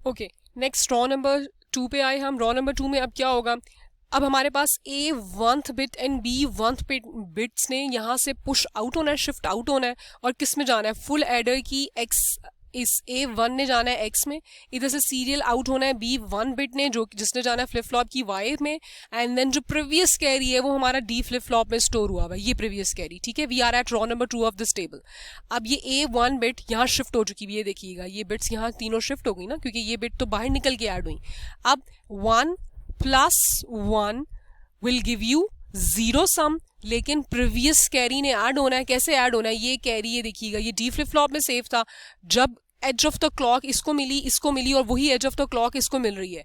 Okay, next raw number 2 पे आए हम। रॉ नंबर 2 में अब क्या होगा, अब हमारे पास A 1th bit and B 1th bits ने यहाँ से पुश आउट होना है, शिफ्ट आउट होना है, और किस में जाना है, फुल एडर की एक्स, इस A1 ने जाना है एक्स में, इधर से सीरियल आउट होना है B1 बिट ने, जो जिसने जाना है फ्लिप फ्लॉप की Y में, एंड देन जो प्रीवियस कैरी है वो हमारा D फ्लिप फ्लॉप में स्टोर हुआ हुआ है, ये प्रीवियस कैरी। ठीक है, we are at row number 2 of this table. अब ये A1 बिट यहाँ शिफ्ट हो चुकी है, ये देखिएगा ये बिट्स यहाँ तीनों शिफ्ट हो गई ना, क्योंकि ये बिट तो बाहर निकल के ऐड हुई। अब 1 + 1 विल गिव यू 0 सम, लेकिन प्रीवियस कैरी ने ऐड होना है। कैसे ऐड होना है, ये कैरी ये देखिएगा ये डी फ्लिप फ्लॉप में सेफ था, जब एज ऑफ द क्लॉक इसको मिली और वही एज ऑफ द क्लॉक इसको मिल रही है,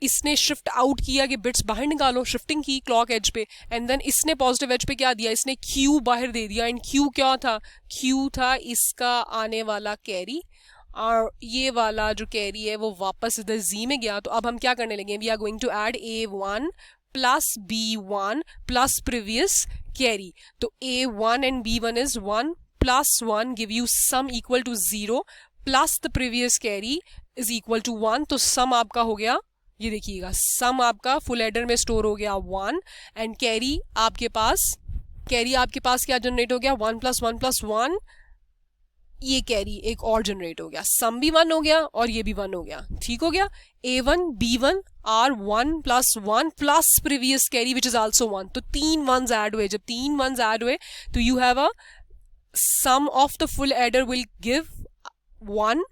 इसने शिफ्ट आउट किया कि बिट्स बाहर निकालो, शिफ्टिंग की क्लॉक एज पे, एंड देन इसने पॉजिटिव एज पे क्या दिया, इसने क्यू बाहर दे दिया। एंड क्यू क्या था, क्यू था इसका आने वाला कैरी, और ये वाला जो कैरी है वो वापस इधर जी में गया। तो अब हम क्या करने लगे, we are going to add A1 + B1 + previous carry. तो A1 and B1 is 1 + 1 give you sum equal to 0 plus the previous carry is equal to 1। तो सम आपका हो गया, ये देखिएगा सम आपका फुल एडर में स्टोर हो गया 1, एंड कैरी आपके पास क्या जनरेट हो गया, 1 + 1 + 1, ये कैरी एक और जनरेट हो गया, सम भी 1 हो गया और ये भी 1 हो गया। ठीक हो गया, A1 B1 are 1 + 1 plus previous carry which is also 1। तो 3 1s ऐड हुए, जब 3 1s ऐड हुए तो you have a sum of the full adder will give 1,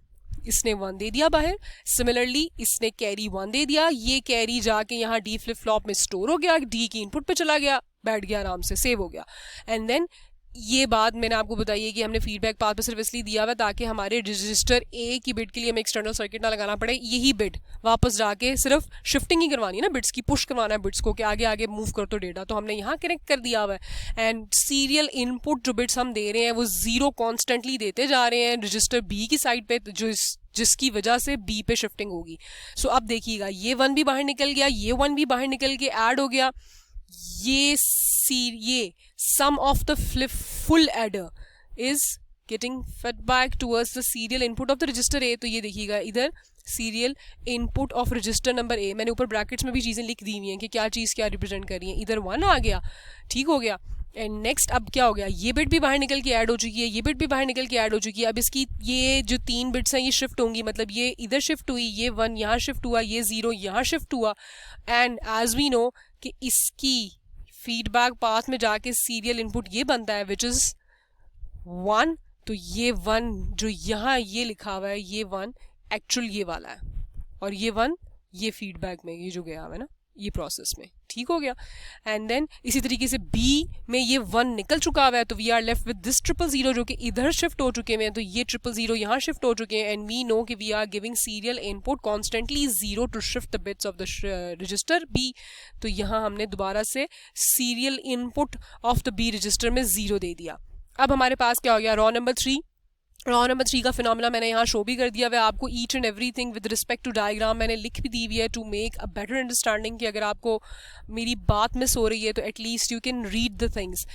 इसने 1 दे दिया बाहर। सिमिलरली इसने कैरी 1 दे दिया, ये कैरी जाके यहाँ डी फ्लिप फ्लॉप में स्टोर हो गया, डी की इनपुट पे चला गया, बैठ गया आराम से, सेव हो गया। एंड देन ये बात मैंने आपको बताई है कि हमने फीडबैक पाथ पे सिर्फ इसलिए दिया हुआ ताकि हमारे रजिस्टर ए की बिट के लिए हमें एक्सटर्नल सर्किट ना लगाना पड़े, यही बिट वापस जाके सिर्फ शिफ्टिंग ही करवानी है ना, बिट्स की पुश करवाना है बिट्स को कि आगे आगे मूव कर तो डेटा, तो हमने यहाँ कनेक्ट कर दिया हुआ है। एंड सीरियल इनपुट जो बिट्स हम दे रहे हैं वो 0 कॉन्स्टेंटली देते जा रहे हैं रजिस्टर बी की साइड पे, जिसकी वजह से बी पे शिफ्टिंग होगी। सो अब देखिएगा ये 1 भी बाहर निकल गया, ये 1 भी बाहर निकल के ऐड हो गया, ये sum of the full adder is getting fed back towards the serial input of the register A। तो ये देखिएगा इधर serial input of register number A, मैंने ऊपर ब्रैकेट्स में भी चीज़ें लिख दी हुई हैं कि क्या चीज़ क्या रिप्रेजेंट कर रही है। इधर 1 आ गया, ठीक हो गया। एंड नेक्स्ट अब क्या हो गया, ये बिट भी बाहर निकल के ऐड हो चुकी है, ये बिट भी बाहर निकल के ऐड हो चुकी है। अब इसकी ये जो 3 बिट्स हैं ये शिफ्ट होंगी, मतलब ये इधर शिफ्ट हुई, ये 1 यहाँ शिफ्ट हुआ, ये 0 यहाँ शिफ्ट हुआ। एंड एज वी नो कि इसकी फीडबैक पाथ में जाके सीरियल इनपुट ये बनता है विच इज 1। तो ये 1 जो यहाँ ये लिखा हुआ है, ये 1 एक्चुअल ये वाला है, और ये 1 ये फीडबैक में ये जो गया हुआ है ना ये प्रोसेस में, ठीक हो गया। एंड देन इसी तरीके से B में ये 1 निकल चुका हुआ है, तो we are left with this 000 जो कि इधर शिफ्ट हो चुके हैं, तो ये 000 यहाँ शिफ्ट हो चुके हैं। एंड वी नो कि we are giving serial input constantly 0 to shift the bits of the register B। तो यहाँ हमने दोबारा से serial input of the B register में 0 दे दिया। अब हमारे पास क्या हो गया, रॉ नंबर 3। रॉ नंबर 3 का फिनोमेना मैंने यहाँ शो भी कर दिया हुआ है आपको, each and everything with respect to diagram मैंने लिख भी दी हुई है to make a better understanding, कि अगर आपको मेरी बात मिस हो रही है तो at least you can read the things.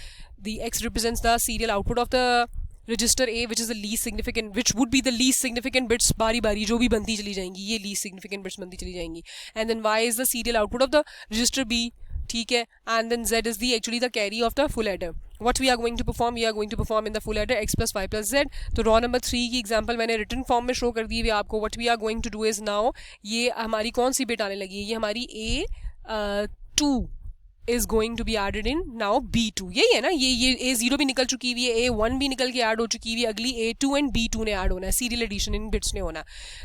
The x represents the serial output of the register A which is the least significant, which would be the least significant bits, बारी बारी जो भी बनती चली जाएंगी ये लीस्ट सिग्निफिकेंट बिट्स बनती चली जाएंगी। And then Y is the serial output of the register B, ठीक है। And then z is the actually the carry of the full adder. What we are going to perform, we are going to perform in the full adder x + y + z। तो raw number 3 की example मैंने written form में show कर दी है आपको। What we are going to do is now, ये हमारी कौन सी बिट आने लगी है, ये हमारी A2 is going to be added in now B2, यही है ना, ये A0 भी निकल चुकी हुई है, A1 भी निकल के ऐड हो चुकी हुई है, अगली A2 एंड B2 ने ऐड होना है, सीरियल एडिशन इन बिट्स ने होना।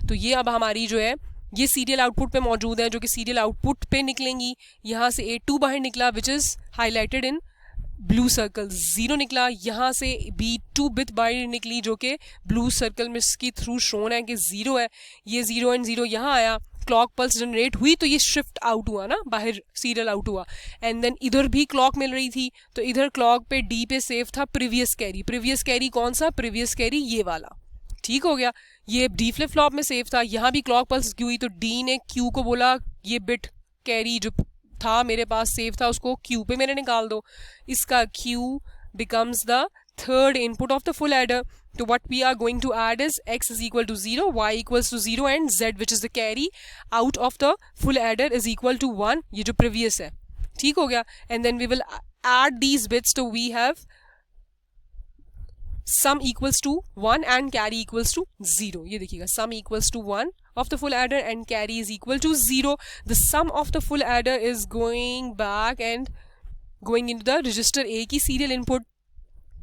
तो ये अब हमारी जो है ये सीरियल आउटपुट पे मौजूद है, जो कि सीरियल आउटपुट पे निकलेंगी। यहाँ से A2 बाहर निकला which is highlighted in blue circle, 0 निकला। यहाँ से B2 बिट बाहर निकली जो कि ब्लू सर्कल में इसकी थ्रू शोन है कि 0 है, ये 0 एंड 0 यहाँ आया, क्लॉक पल्स जनरेट हुई तो ये शिफ्ट आउट हुआ ना, बाहर सीरियल आउट हुआ। एंड देन इधर भी क्लॉक मिल रही थी, तो इधर क्लॉक पे D पे सेव था प्रीवियस कैरी। प्रीवियस कैरी कौन सा, प्रीवियस कैरी ये वाला, ठीक हो गया। ये डी फ्लिप फ्लॉप में सेव था, यहाँ भी क्लॉक पल्स क्यू हुई तो डी ने क्यू को बोला ये बिट कैरी जो था मेरे पास सेव था उसको क्यू पे मेरे निकाल दो, इसका Q becomes the third input of the full adder. So what we are going to add is x is equal to 0, y equals to 0 and z which is the carry out of the full adder is equal to 1. ये जो previous है, ठीक हो गया. And then we will add these bits. So we have sum equals to 1 and carry equals to 0. ये देखिएगा, sum equals to 1 of the full adder and carry is equal to 0. The sum of the full adder is going back and going into the register A की serial input.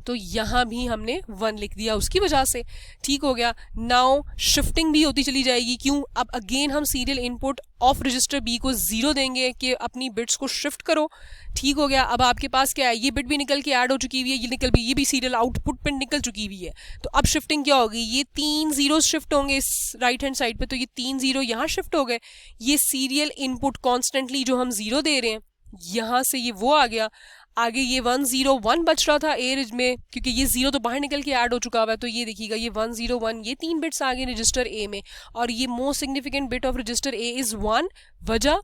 तो यहाँ भी हमने 1 लिख दिया उसकी वजह से, ठीक हो गया. नाउ शिफ्टिंग भी होती चली जाएगी. क्यों? अब अगेन हम serial input of register B को 0 देंगे कि अपनी बिट्स को शिफ्ट करो, ठीक हो गया. अब आपके पास क्या है, ये बिट भी निकल के ऐड हो चुकी हुई है, ये भी सीरियल आउटपुट पे निकल चुकी हुई है. तो अब शिफ्टिंग क्या होगी, ये 3 जीरो शिफ्ट होंगे इस राइट हैंड साइड पे. तो ये 3 जीरो यहाँ शिफ्ट हो गए. ये सीरियल इनपुट कॉन्स्टेंटली जो हम 0 दे रहे हैं, यहाँ से ये वो आ गया. आगे ये 1 0 1 बच रहा था ए में, क्योंकि ये 0 तो बाहर निकल के ऐड हो चुका हुआ है. तो ये देखिएगा, ये 1 0 1, ये 3 बिट्स आ गए रजिस्टर ए में. और ये most significant bit of register A is 1. वजह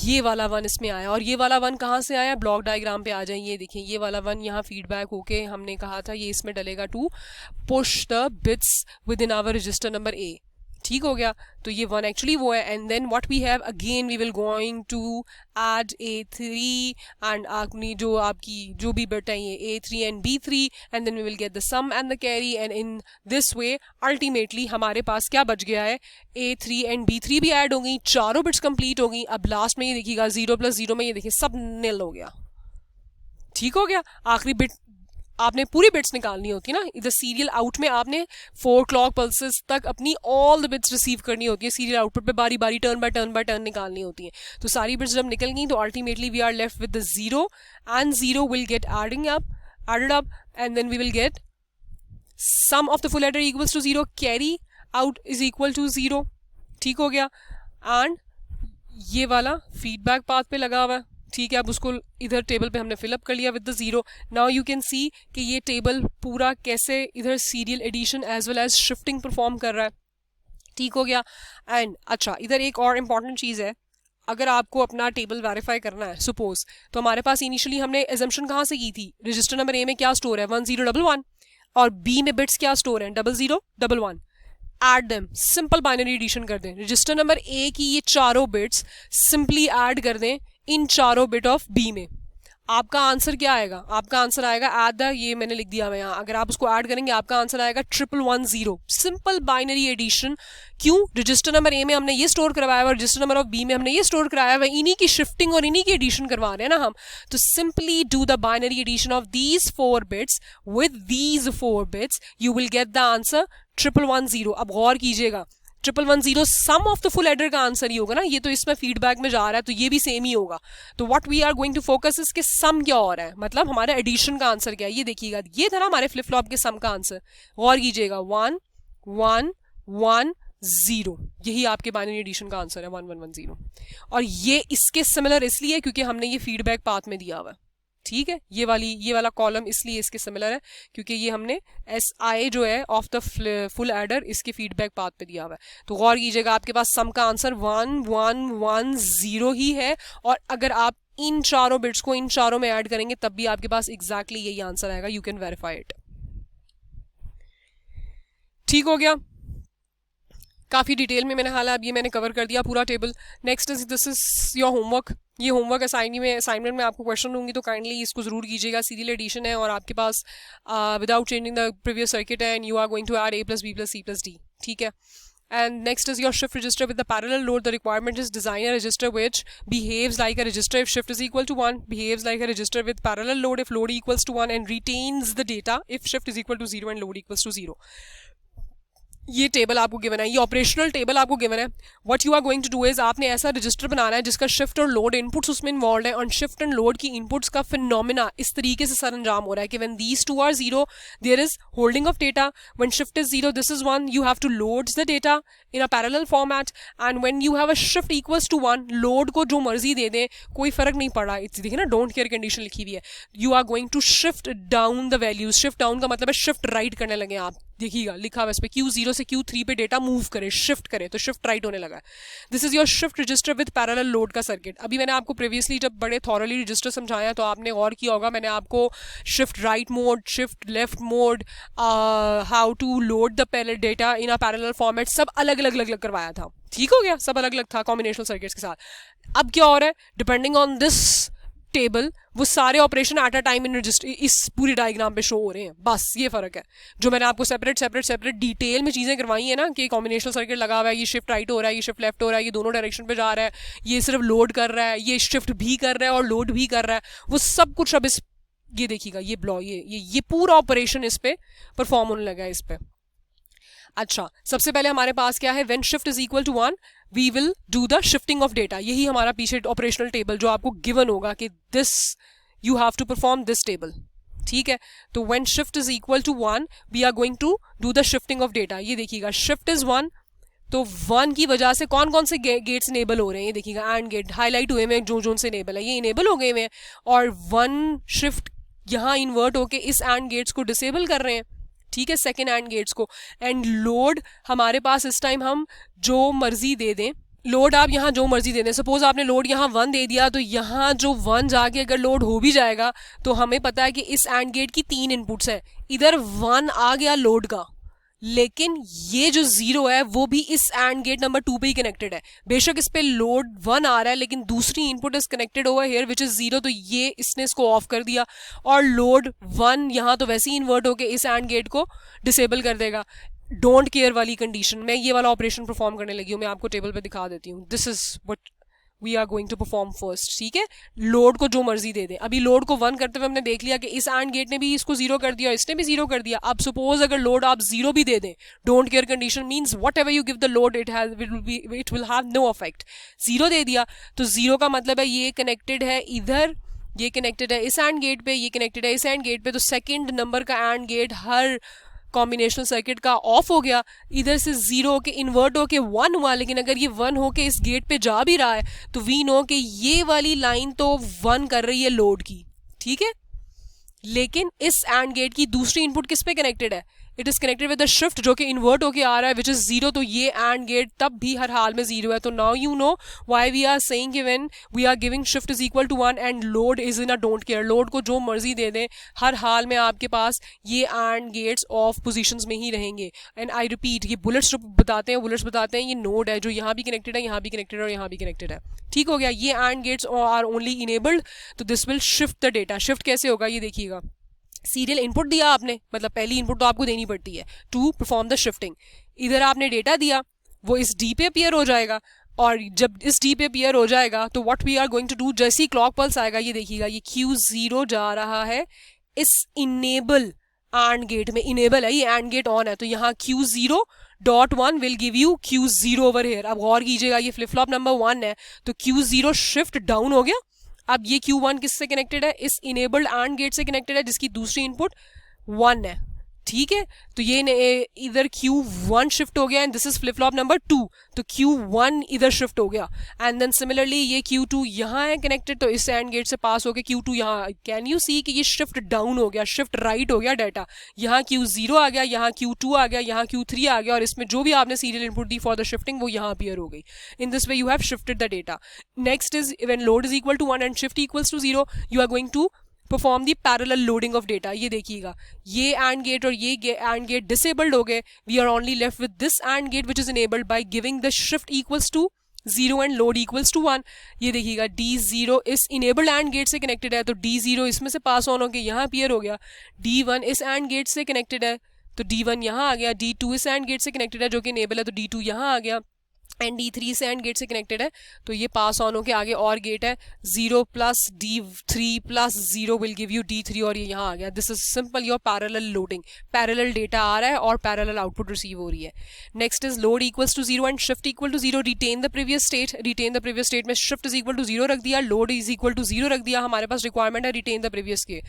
ये वाला 1 इसमें आया. और ये वाला 1 कहाँ से आया, ब्लॉक डायग्राम पे आ जाए. ये देखिए, ये वाला 1 यहाँ फीडबैक होके हमने कहा था ये इसमें डलेगा to push the bits with in our register number A, ठीक हो गया. तो ये 1 एक्चुअली वो है. And then what we have, again we will going to add A3 and आपकी जो भी बिट है ये A3 and B3 and then we will get the sum and the carry. And in this way ultimately हमारे पास क्या बच गया है, A3 एंड B3 भी ऐड हो गई, चारों बिट्स कंप्लीट हो गई. अब लास्ट में ये देखिएगा 0 + 0 में ये देखिए सब निल हो गया, ठीक हो गया. आखिरी बिट आपने पूरी बिट्स निकालनी होती है ना. इधर सीरियल आउट में आपने 4 क्लॉक पल्सेस तक अपनी ऑल द बिट्स रिसीव करनी होती है. सीरियल आउटपुट पे बारी बारी टर्न बाय टर्न निकालनी होती है. तो सारी बिट्स जब निकल गई तो ultimately we are left with the 0 and 0 will get added up and then we will get sum of the full adder equals to 0, carry out is equal to 0, ठीक हो गया. एंड ये वाला फीडबैक पाथ पे लगा हुआ है, ठीक है. अब उसको इधर टेबल पे हमने फिलअप कर लिया with the 0. Now you can see कि ये टेबल पूरा कैसे इधर serial addition as well as shifting perform कर रहा है, ठीक हो गया. एंड अच्छा, इधर एक और इम्पॉर्टेंट चीज़ है. अगर आपको अपना टेबल वेरीफाई करना है सपोज, तो हमारे पास इनिशियली हमने एजम्पशन कहाँ से की थी, रजिस्टर नंबर ए में क्या स्टोर है 1 0 1 1 और बी में बिट्स क्या स्टोर है 0 0 1 1. Add them, simple binary addition कर दें. रजिस्टर नंबर ए की ये चारों बिट्स सिंपली ऐड कर दें इन चारों बिट ऑफ बी में. आपका आंसर क्या आएगा, आपका आंसर आएगा ऐड द, ये मैंने लिख दिया मैं यहाँ, अगर आप उसको ऐड करेंगे आपका आंसर आएगा 111 सिंपल बाइनरी एडिशन. क्यों, रजिस्टर नंबर ए में हमने ये स्टोर करवाया हुआ, रजिस्टर नंबर ऑफ बी में हमने ये स्टोर कराया हुआ, इन्हीं की शिफ्टिंग और इन्हीं की एडिशन करवा रहे हैं ना हम. तो simply do the binary addition of these 4 bits with these 4 bits, you will get the answer 111. अब गौर कीजिएगा, 111 sum of the full adder का आंसर ही होगा ना. ये तो इसमें फीडबैक में जा रहा है तो ये भी सेम ही होगा. तो what we are going to focus इसके सम क्या हो रहा है, मतलब हमारा एडिशन का आंसर क्या है. ये देखिएगा, ये था ना हमारे फ्लिप फ्लॉप के सम का आंसर. गौर कीजिएगा 1 1 1 0, यही आपके बाइनरी एडिशन का आंसर है 1 1 1 0. और ये इसके सिमिलर इसलिए क्योंकि हमने ये फीडबैक पाथ में दिया हुआ है, ठीक है. ये वाला कॉलम इसलिए इसके सिमिलर है क्योंकि ये हमने SI जो है ऑफ द फुल एडर इसके फीडबैक पाथ पे दिया हुआ है. तो गौर कीजिएगा, आपके पास सम का आंसर 1 1 1 0 ही है. और अगर आप इन चारों बिट्स को इन चारों में ऐड करेंगे तब भी आपके पास एग्जैक्टली यही आंसर आएगा. यू कैन वेरीफाई इट, ठीक हो गया. काफ़ी डिटेल में मैंने हाल अब ये मैंने कवर कर दिया पूरा table. Next is this is your homework. ये होमवर्क असाइनमेंट में आपको क्वेश्चन दूंगी तो काइंडली इसको जरूर कीजिएगा. सीरियल एडिशन है और आपके पास without changing the previous circuit है and you are going to add A + B + C + D, ठीक है. And next is your shift register with the parallel load. The requirement is design a register which behaves like a register if shift is equal to 1, behaves like a register with parallel load if load equals to 1 and retains the data if shift is equal to 0 and load equals to 0. ये table आपको given है, ये operational table आपको given है. What you are going to do is आपने ऐसा register बनाना है जिसका शिफ्ट और लोड इनपुट्स उसमें इन्वॉल्व है और शिफ्ट एंड लोड की इनपुट्स का फिनोमिना इस तरीके से सर अंजाम हो रहा है कि when these two are 0 there is holding of data, when shift is 0 this is 1, you have to load the data in a parallel format and when you have a shift equals to 1, load को जो मर्जी दे दें कोई फर्क नहीं पड़ा. It's देखिए ना डोंट केयर कंडीशन लिखी हुई है. You are going to shift down the values. Shift down का मतलब है शिफ्ट राइट करने लगे आप, देखिएगा लिखा हुआ इस पे Q0 से Q3 पे डेटा मूव करे, शिफ्ट करे, तो शिफ्ट राइट होने लगा है। This is your shift register with parallel load का सर्किट। अभी मैंने आपको प्रीवियसली जब बड़े थॉरली रजिस्टर समझाया तो आपने गौर किया होगा, मैंने आपको shift right mode, shift left mode, how to load the parallel data in a parallel format, सब अलग अलग करवाया था। ठीक हो गया, सब अलग अलग था कॉम्बिनेशनल सर्किट्स के साथ। अब क्या हो रहा है, डिपेंडिंग ऑन दिस टेबल वो सारे operation at a time in register इस पूरी डायग्राम पे शो हो रहे हैं, बस ये फर्क है। जो मैंने आपको सेपरेट डिटेल में चीजें करवाई है ना कि कॉम्बिनेशनल सर्किट लगा हुआ है, ये शिफ्ट राइट हो रहा है, ये शिफ्ट लेफ्ट हो रहा है, ये दोनों डायरेक्शन पे जा रहा है, ये सिर्फ लोड कर रहा है, ये शिफ्ट भी कर रहा है और लोड भी कर रहा है, वो सब कुछ अब इस ये देखिएगा, ये ब्लॉ ये पूरा ऑपरेशन इस पे परफॉर्म होने लगा है इस पे। अच्छा, सबसे पहले हमारे पास क्या है, when shift is equal to 1 we will do the shifting of data. यही हमारा पीछे ऑपरेशनल टेबल जो आपको गिवन होगा कि this you have to perform this table. ठीक है, तो when shift is equal to 1 we are going to do the shifting of data. ये देखिएगा शिफ्ट इज 1, तो 1 की वजह से कौन कौन से गेट्स इनेबल हो रहे हैं, ये देखिएगा एंड गेट हाईलाइट हुए में जो से इनेबल है ये इनेबल हो गए हैं, और 1 शिफ्ट यहाँ इन्वर्ट होके इस एंड गेट्स को डिसेबल कर रहे हैं। ठीक है, सेकेंड एंड गेट्स को। एंड लोड हमारे पास इस टाइम हम जो मर्जी दे दें, लोड आप यहाँ जो मर्जी दे दें, सपोज आपने लोड यहाँ 1 दे दिया, तो यहाँ जो 1 जाके अगर लोड हो भी जाएगा तो हमें पता है कि इस एंड गेट की 3 इनपुट्स हैं, इधर 1 आ गया लोड का, लेकिन ये जो 0 है वो भी इस एंड गेट नंबर 2 पे ही कनेक्टेड है। बेशक इस पे लोड 1 आ रहा है लेकिन दूसरी input is connected over here which is 0, तो ये इसने इसको ऑफ कर दिया और लोड 1 यहाँ तो वैसे ही इन्वर्ट होके इस एंड गेट को डिसेबल कर देगा। डोंट केयर वाली कंडीशन में ये वाला ऑपरेशन परफॉर्म करने लगी हूँ, मैं आपको टेबल पे दिखा देती हूँ। This is what we are going to perform first. ठीक है, लोड को जो मर्जी दे दें। अभी लोड को 1 करते हुए हमने देख लिया कि इस एंड गेट ने भी इसको 0 कर दिया, इसने भी 0 कर दिया। अब सपोज अगर लोड आप 0 भी दे दें, don't care condition means whatever you give the load it will have no effect. 0 दे दिया तो 0 का मतलब है ये कनेक्टेड है इधर, ये कनेक्टेड है इस एंड गेट पे, ये कनेक्टेड है इस एंड गेट पे, तो सेकेंड नंबर का and get her combinational circuit का ऑफ हो गया। इधर से 0 होके इन्वर्ट होके 1 हुआ, लेकिन अगर ये 1 होके इस गेट पे जा भी रहा है तो वी नो कि ये वाली लाइन तो 1 कर रही है लोड की। ठीक है, लेकिन इस एंड गेट की दूसरी इनपुट किस पे कनेक्टेड है, it is connected with the shift जो कि इन्वर्ट होके आ रहा है विच इज 0, तो ये एंड गेट तब भी हर हाल में 0 है। तो now you know why we are saying कि when we are giving shift is equal to 1 and load is in a don't care, load को जो मर्जी दे दें हर हाल में आपके पास ये एंड गेट्स ऑफ पोजीशंस में ही रहेंगे। एंड आई रिपीट, ये बुलेट्स बताते हैं ये नोड है जो यहाँ भी कनेक्टेड है, यहाँ भी कनेक्टेड है और यहाँ भी कनेक्टेड है। ठीक हो गया, ये and gates are only enabled, तो this will shift the data. Shift कैसे होगा ये देखिएगा, सीरियल इनपुट दिया आपने, मतलब पहली इनपुट तो आपको देनी पड़ती है टू परफॉर्म द शिफ्टिंग। इधर आपने डेटा दिया, वो इस डी पे अपीयर हो जाएगा, और जब इस डी पे अपीयर हो जाएगा तो what we are going to do, जैसे ही क्लॉक पल्स आएगा ये देखिएगा ये Q0 जा रहा है इस इनेबल एंड गेट में। इनेबल है ये, एंड गेट ऑन है, तो यहाँ Q0.1 will give you Q0 over here. अब गौर कीजिएगा ये फ्लिप फ्लॉप नंबर 1 है, तो Q0 शिफ्ट डाउन हो गया। अब ये Q1 किससे कनेक्टेड है, इस इनेबल्ड एंड गेट से कनेक्टेड है जिसकी दूसरी इनपुट 1 है। ठीक है, तो ये इधर Q1 शिफ्ट हो गया and this is flip flop number 2, तो Q1 इधर शिफ्ट हो गया। एंड देन सिमिलरली ये Q2 यहाँ है कनेक्टेड, तो इस एंड गेट से पास होकर Q2 यहाँ, कैन यू सी कि ये शिफ्ट डाउन हो गया, शिफ्ट राइट हो गया डाटा। यहाँ Q0 आ गया, यहाँ Q2 आ गया, यहाँ Q3 आ गया, और इसमें जो भी आपने सीरियल इनपुट दी फॉर द शिफ्टिंग वो यहाँ अपीयर हो गई। In this way you have shifted the data. Next is when load is equal to 1 and shift equals to 0 you are going to perform the parallel loading of data. ये देखिएगा ये and gate और ये and gate disabled हो गए, we are only left with this and gate which is enabled by giving the shift equals to 0 and load equals to 1। ये देखिएगा D0 इस इनेबल्ड एंड गेट से कनेक्टेड है, तो D0 इसमें से पास ऑन होकर यहाँ अपीयर हो गया। D1 इस एंड गेट से कनेक्टेड है, तो D1 यहाँ आ गया। D2 इस एंड गेट से कनेक्टेड है जो कि इनेबल है, तो D2 यहाँ आ गया। एंड D3 से एंड गेट से कनेक्टेड है, तो ये पास ऑन होके आगे और गेट है 0 plus D3 plus 0 will give you D3, और ये यहाँ आ गया। This is simple your parallel loading, parallel data आ रहा है और पैरेलल आउटपुट रिसीव हो रही है। Next is load equals to 0 and shift equal to 0, retain the previous state. Retain the previous state में शिफ्ट इज इक्वल टू 0 रख दिया, लोड इज इक्वल टू 0 रख दिया, हमारे पास रिक्वायरमेंट है रिटेन द प्रीवियस के।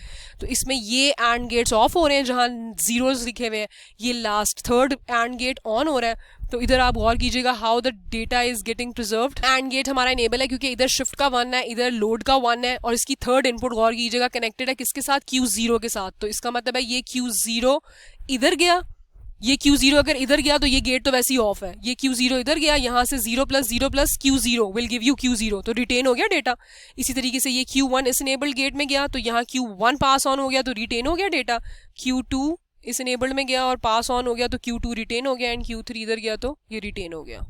तो इसमें ये एंड गेट्स ऑफ हो रहे हैं जहाँ जीरोज लिखे हुए हैं, ये last third and gate on हो रहा है। तो इधर आप गौर कीजिएगा how the data is getting preserved. And gate हमारा इनेबल है क्योंकि इधर शिफ्ट का 1 है, इधर लोड का 1 है, और इसकी थर्ड इनपुट गौर कीजिएगा कनेक्टेड है किसके साथ, Q0 के साथ। तो इसका मतलब है ये Q0 इधर गया, ये Q0 अगर इधर गया तो ये गेट तो वैसे ही ऑफ है, ये Q0 इधर गया, यहाँ से 0 + 0 + Q0 will give you Q0, तो रिटेन हो गया डेटा। इसी तरीके से ये Q1 इस इनेबल्ड गेट में गया तो यहाँ Q1 पास ऑन हो गया तो रिटेन हो गया डेटा, Q2 इस इनेबल्ड में गया और पास ऑन हो गया तो Q2 रिटेन हो गया, एंड Q3 इधर गया तो ये रिटेन हो गया।